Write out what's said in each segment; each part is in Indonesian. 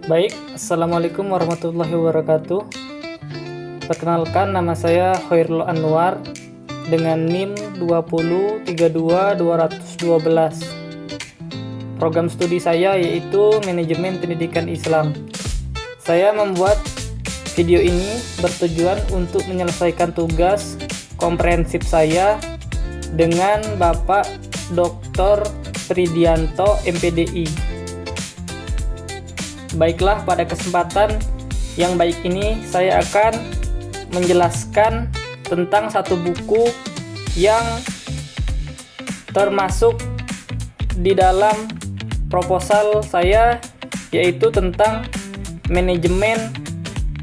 Baik, Assalamualaikum warahmatullahi wabarakatuh. Perkenalkan, nama saya Khairul Anwar dengan NIM 2032212. Program studi saya yaitu Manajemen Pendidikan Islam. Saya membuat video ini bertujuan untuk menyelesaikan tugas komprehensif saya dengan Bapak Dr. Pridianto, MPDI. Baiklah, pada kesempatan yang baik ini saya akan menjelaskan tentang satu buku yang termasuk di dalam proposal saya, yaitu tentang manajemen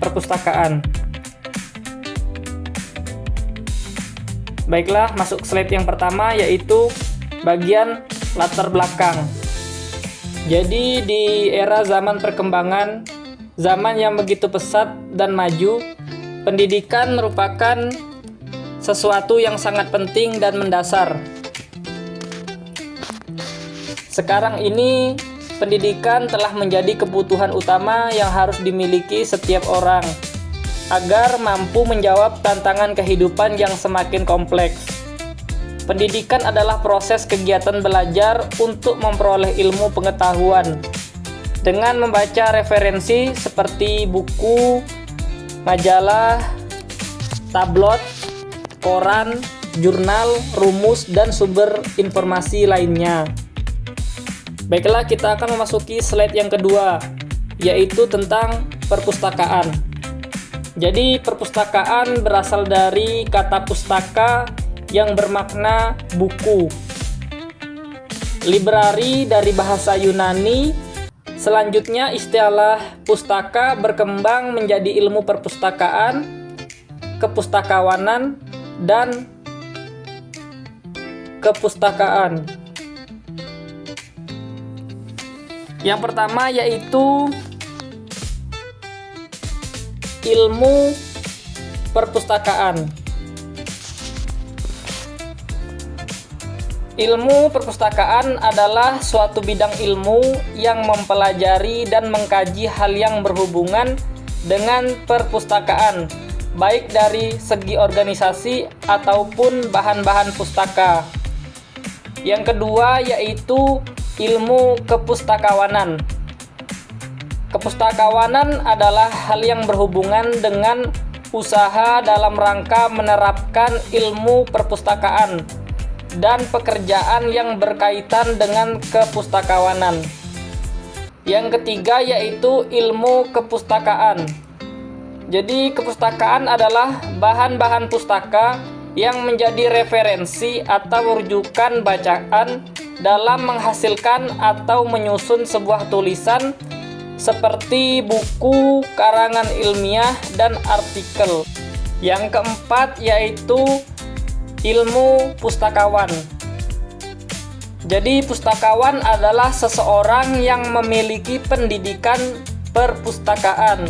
perpustakaan. Baiklah, masuk slide yang pertama, yaitu bagian latar belakang. Jadi di era zaman perkembangan, zaman yang begitu pesat dan maju, pendidikan merupakan sesuatu yang sangat penting dan mendasar. Sekarang ini, pendidikan telah menjadi kebutuhan utama yang harus dimiliki setiap orang agar mampu menjawab tantangan kehidupan yang semakin kompleks. Pendidikan adalah proses kegiatan belajar untuk memperoleh ilmu pengetahuan dengan membaca referensi seperti buku, majalah, tabloid, koran, jurnal, rumus, dan sumber informasi lainnya. Baiklah, kita akan memasuki slide yang kedua, yaitu tentang perpustakaan. Jadi, perpustakaan berasal dari kata pustaka yang bermakna buku. Librari dari bahasa Yunani. Selanjutnya, istilah pustaka berkembang menjadi ilmu perpustakaan, kepustakawanan, dan kepustakaan. Yang pertama yaitu ilmu perpustakaan. Ilmu perpustakaan adalah suatu bidang ilmu yang mempelajari dan mengkaji hal yang berhubungan dengan perpustakaan, baik dari segi organisasi ataupun bahan-bahan pustaka. Yang kedua yaitu ilmu kepustakawanan. Kepustakawanan adalah hal yang berhubungan dengan usaha dalam rangka menerapkan ilmu perpustakaan dan pekerjaan yang berkaitan dengan kepustakawanan. Yang ketiga yaitu ilmu kepustakaan. Jadi kepustakaan adalah bahan-bahan pustaka yang menjadi referensi atau rujukan bacaan dalam menghasilkan atau menyusun sebuah tulisan seperti buku, karangan ilmiah, dan artikel. Yang keempat yaitu ilmu pustakawan. Jadi pustakawan adalah seseorang yang memiliki pendidikan perpustakaan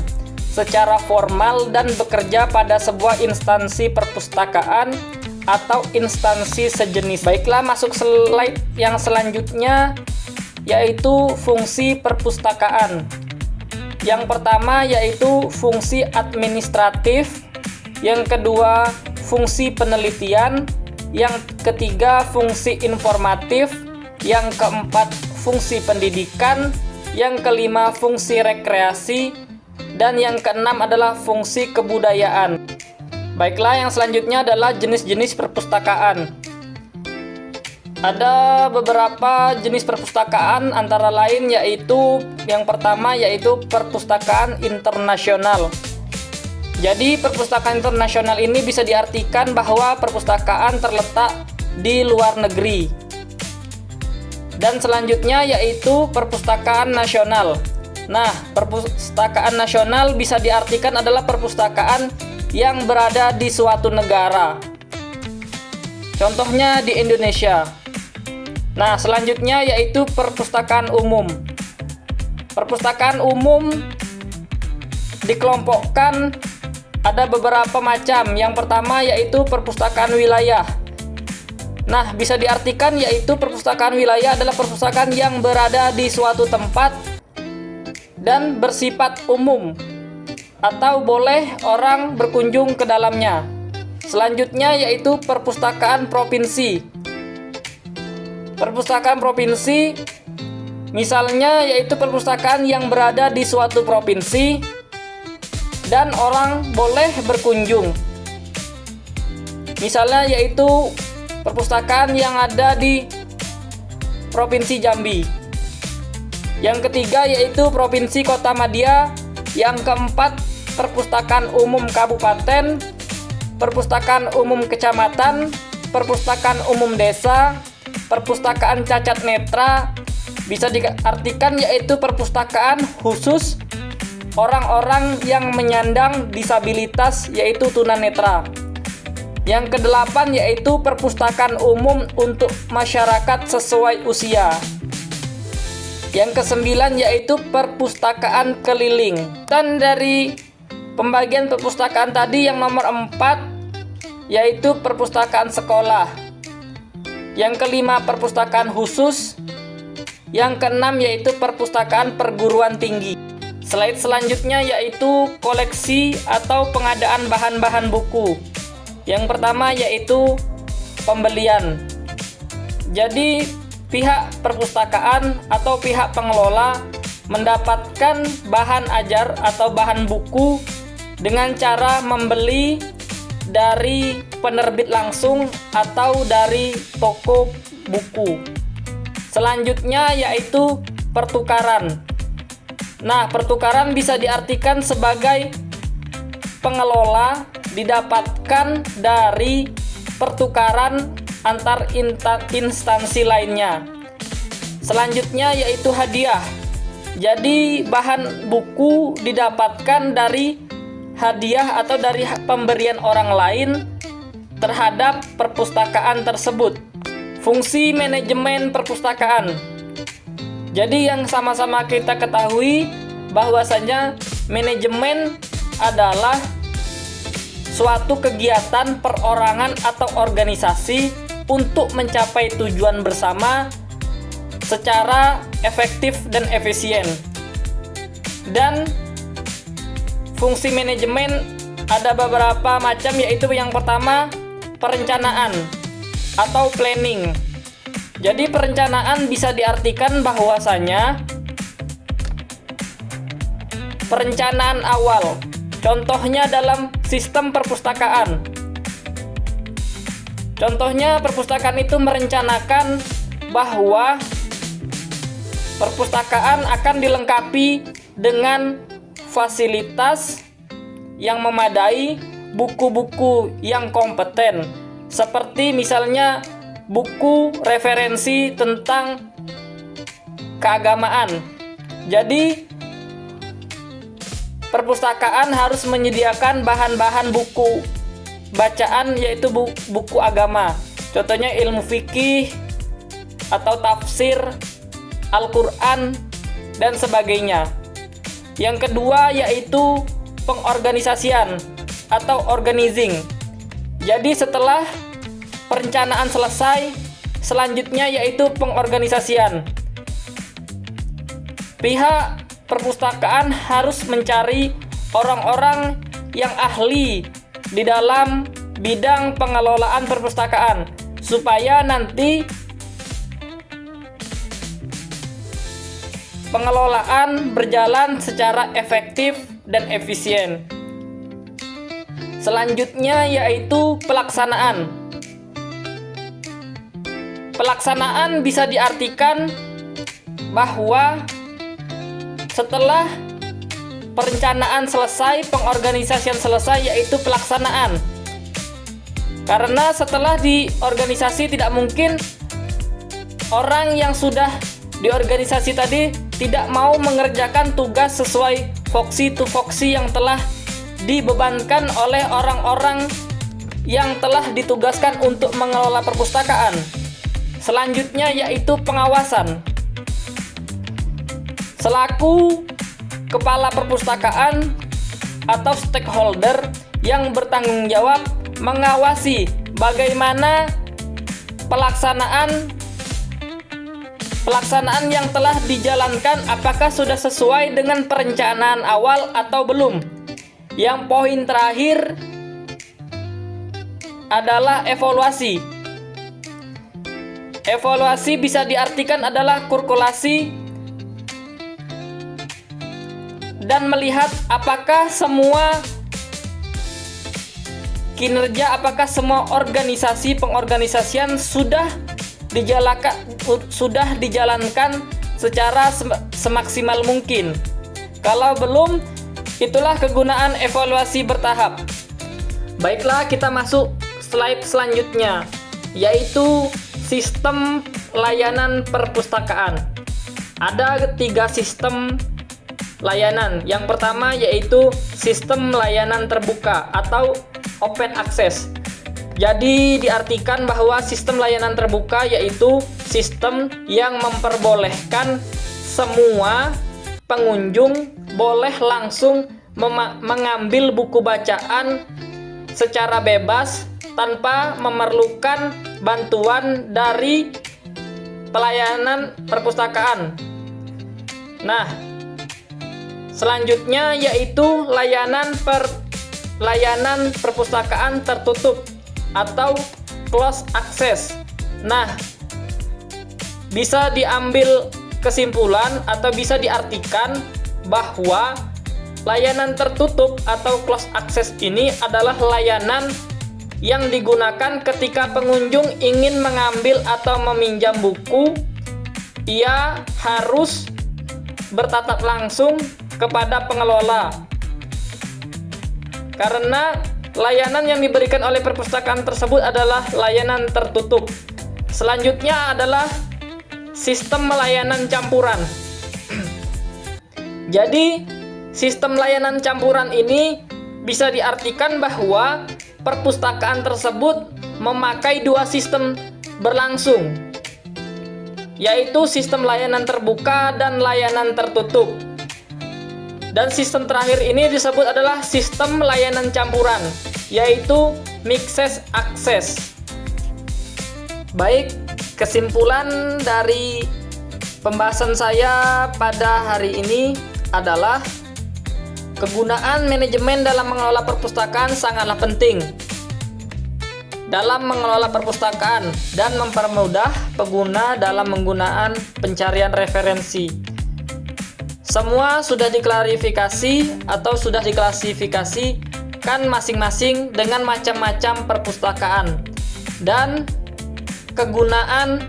secara formal dan bekerja pada sebuah instansi perpustakaan atau instansi sejenis. Baiklah, masuk slide yang selanjutnya, yaitu fungsi perpustakaan. Yang pertama yaitu fungsi administratif, yang kedua fungsi penelitian, yang ketiga fungsi informatif, yang keempat fungsi pendidikan, yang kelima fungsi rekreasi, dan yang keenam adalah fungsi kebudayaan. Baiklah, yang selanjutnya adalah jenis-jenis perpustakaan. Ada beberapa jenis perpustakaan, antara lain yaitu yang pertama yaitu perpustakaan internasional. Jadi perpustakaan internasional ini bisa diartikan bahwa perpustakaan terletak di luar negeri. Dan selanjutnya yaitu perpustakaan nasional. Nah, perpustakaan nasional bisa diartikan adalah perpustakaan yang berada di suatu negara. Contohnya di Indonesia. Nah, selanjutnya yaitu perpustakaan umum. Perpustakaan umum dikelompokkan ada beberapa macam. Yang pertama yaitu perpustakaan wilayah. Nah, bisa diartikan yaitu perpustakaan wilayah adalah perpustakaan yang berada di suatu tempat dan bersifat umum atau boleh orang berkunjung ke dalamnya. Selanjutnya yaitu perpustakaan provinsi. Perpustakaan provinsi misalnya yaitu perpustakaan yang berada di suatu provinsi dan orang boleh berkunjung. Misalnya yaitu perpustakaan yang ada di Provinsi Jambi. Yang ketiga yaitu Provinsi Kota Madia. Yang keempat Perpustakaan Umum Kabupaten, Perpustakaan Umum Kecamatan, Perpustakaan Umum Desa, Perpustakaan Cacat Netra. Bisa diartikan yaitu perpustakaan khusus orang-orang yang menyandang disabilitas yaitu tunanetra. Yang kedelapan yaitu perpustakaan umum untuk masyarakat sesuai usia. Yang kesembilan yaitu perpustakaan keliling. Dan dari pembagian perpustakaan tadi yang nomor 4 yaitu perpustakaan sekolah. Yang kelima perpustakaan khusus. Yang keenam yaitu perpustakaan perguruan tinggi. Slide selanjutnya yaitu koleksi atau pengadaan bahan-bahan buku. Yang pertama yaitu pembelian. Jadi pihak perpustakaan atau pihak pengelola mendapatkan bahan ajar atau bahan buku dengan cara membeli dari penerbit langsung atau dari toko buku. Selanjutnya yaitu pertukaran. Nah, pertukaran bisa diartikan sebagai pengelola didapatkan dari pertukaran antar instansi lainnya. Selanjutnya yaitu hadiah. Jadi bahan buku didapatkan dari hadiah atau dari pemberian orang lain terhadap perpustakaan tersebut. Fungsi manajemen perpustakaan. Jadi yang sama-sama kita ketahui bahwasanya manajemen adalah suatu kegiatan perorangan atau organisasi untuk mencapai tujuan bersama secara efektif dan efisien. Dan fungsi manajemen ada beberapa macam, yaitu yang pertama perencanaan atau planning. Jadi perencanaan bisa diartikan bahwasanya perencanaan awal. Contohnya dalam sistem perpustakaan. Contohnya perpustakaan itu merencanakan bahwa perpustakaan akan dilengkapi dengan fasilitas yang memadai, buku-buku yang kompeten, seperti misalnya buku referensi tentang keagamaan. Jadi perpustakaan harus menyediakan bahan-bahan buku bacaan, yaitu buku agama. Contohnya ilmu fikih atau tafsir, Al-Quran, dan sebagainya. Yang kedua yaitu pengorganisasian atau organizing. Jadi setelah perencanaan selesai, selanjutnya yaitu pengorganisasian. Pihak perpustakaan harus mencari orang-orang yang ahli di dalam bidang pengelolaan perpustakaan supaya nanti pengelolaan berjalan secara efektif dan efisien. Selanjutnya yaitu pelaksanaan. Pelaksanaan bisa diartikan bahwa setelah perencanaan selesai, pengorganisasian selesai, yaitu pelaksanaan. Karena setelah di organisasi tidak mungkin orang yang sudah di organisasi tadi tidak mau mengerjakan tugas sesuai voksi tupoksi yang telah dibebankan oleh orang-orang yang telah ditugaskan untuk mengelola perpustakaan. Selanjutnya yaitu pengawasan. Selaku kepala perpustakaan atau stakeholder yang bertanggung jawab mengawasi bagaimana pelaksanaan pelaksanaan yang telah dijalankan apakah sudah sesuai dengan perencanaan awal atau belum. Yang poin terakhir adalah evaluasi. Evaluasi bisa diartikan adalah kalkulasi dan melihat apakah semua kinerja, apakah semua pengorganisasian sudah dijalankan secara semaksimal mungkin. Kalau belum, itulah kegunaan evaluasi bertahap. Baiklah, kita masuk slide selanjutnya, yaitu sistem layanan perpustakaan. Ada 3 sistem layanan. Yang pertama yaitu sistem layanan terbuka atau open access. Jadi diartikan bahwa sistem layanan terbuka yaitu sistem yang memperbolehkan semua pengunjung boleh langsung mengambil buku bacaan secara bebas tanpa memerlukan bantuan dari pelayanan perpustakaan. Nah, selanjutnya yaitu layanan perpustakaan tertutup atau closed access. Nah, bisa diambil kesimpulan atau bisa diartikan bahwa layanan tertutup atau closed access ini adalah layanan yang digunakan ketika pengunjung ingin mengambil atau meminjam buku. Ia harus bertatap langsung kepada pengelola, karena layanan yang diberikan oleh perpustakaan tersebut adalah layanan tertutup. Selanjutnya adalah sistem layanan campuran. Jadi, sistem layanan campuran ini bisa diartikan bahwa perpustakaan tersebut memakai 2 sistem berlangsung, yaitu sistem layanan terbuka dan layanan tertutup. Dan sistem terakhir ini disebut adalah sistem layanan campuran, yaitu mixed access. Baik, kesimpulan dari pembahasan saya pada hari ini adalah kegunaan manajemen dalam mengelola perpustakaan sangatlah penting dalam mengelola perpustakaan dan mempermudah pengguna dalam penggunaan pencarian referensi. Semua sudah diklarifikasi atau sudah diklasifikasikan masing-masing dengan macam-macam perpustakaan dan kegunaan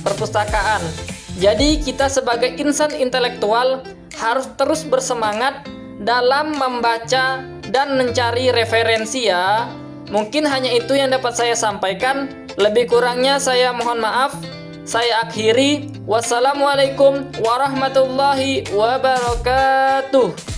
perpustakaan. Jadi kita sebagai insan intelektual harus terus bersemangat dalam membaca dan mencari referensi ya. Mungkin hanya itu yang dapat saya sampaikan. Lebih kurangnya saya mohon maaf. Saya akhiri. Wassalamualaikum warahmatullahi wabarakatuh.